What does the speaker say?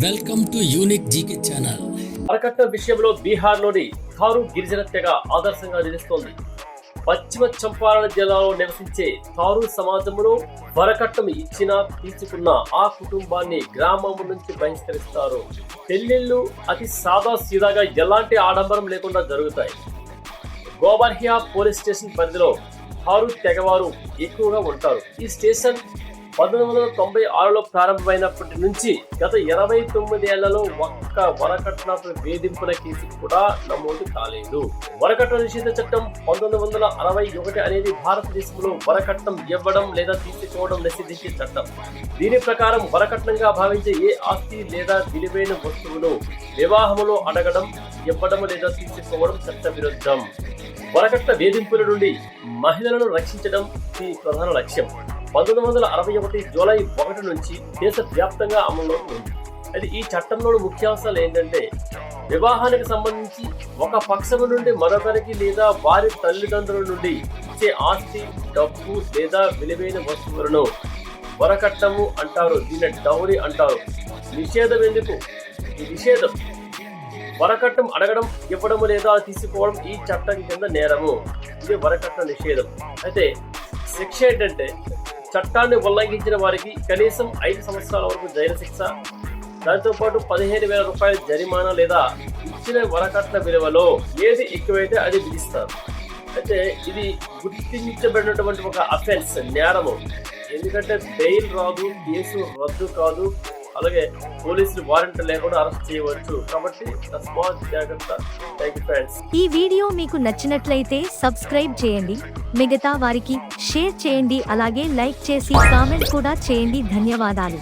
Welcome to unique GK channel. వరకట్నం విషయంలో బీహార్లోని థారూ గిరిజన తెగ ఆదర్శంగా నిలుస్తోంది. పశ్చిమ చంపారణ్ జిల్లాలో నివసించే థారూ సమాజంలో వరకట్నం ఇచ్చినా తీసుకున్న ఆ కుటుంబాన్ని గ్రామం నుంచి బహిష్కరిస్తారు. పెళ్లిళ్లు అతి సాదా సీదాగా ఎలాంటి ఆడంబరం లేకుండా జరుగుతాయి. గోబర్హియా పోలీస్ స్టేషన్ పరిధిలో థారూ తెగవారు ఎక్కువగా ఉంటారు. ఈ స్టేషన్ 1996లో ప్రారంభమైనప్పటి నుంచి గత 29 ఏళ్లలో ఒక్క వరకట్నపు వేధింపుల కేసు కూడా నమోదు కాలేదు. వరకట్న నిషేధ చట్టం 1961 అనేది భారతదేశంలో వరకట్నం ఇవ్వడం లేదా తీసుకోవడం నిషేధించే చట్టం. దీని ప్రకారం వరకట్నంగా భావించే ఏ ఆస్తి లేదా విలువైన వస్తువును వివాహంలో అడగడం, ఇవ్వడం లేదా తీసుకోవడం చట్టవిరుద్ధం. వరకట్న వేధింపుల నుండి మహిళలను రక్షించడం ఈ ప్రధాన లక్ష్యం. 1961 జూలై 1 నుంచి దేశవ్యాప్తంగా అమల్లో ఉంది. అయితే ఈ చట్టంలోని ముఖ్యాంశాలు ఏంటంటే, వివాహానికి సంబంధించి ఒక పక్షము నుండి మరొకరికి లేదా వారి తల్లిదండ్రుల నుండి ఇచ్చే ఆస్తి, డబ్బు లేదా విలువైన వస్తువులను వరకట్నము అంటారు. దీన్ని డౌరీ అంటారు. నిషేధం ఎందుకు? ఈ నిషేధం వరకట్నం అడగడం, ఇవ్వడం లేదా తీసుకోవడం ఈ చట్టం కింద నేరము. ఇది వరకట్న నిషేధం. అయితే శిక్ష ఏంటంటే, చట్టాన్ని ఉల్లంఘించిన వారికి కనీసం 5 సంవత్సరాల వరకు జైలు శిక్ష, దాంతో పాటు 15,000 రూపాయల జరిమానా లేదా ఇచ్చిన వరకట్న విలువలో ఏది ఎక్కువైతే అది విధిస్తారు. అయితే ఇది గుర్తించబడినటువంటి ఒక అఫెన్స్, నేరము. ఎందుకంటే బెయిల్ రాదు, కేసు రద్దు కాదు, అలాగే పోలీసులు వారెంట్ లేకుండా అరెస్ట్ చేయవచ్చు. కాబట్టి తస్మాత్ జాగ్రత్త. Thank you friends. ఈ వీడియో మీకు నచ్చినట్లయితే సబ్స్క్రైబ్ చేయండి, మిగతా వారికి షేర్ చేయండి, అలాగే లైక్ చేసి కామెంట్ కూడా చేయండి. ధన్యవాదాలు.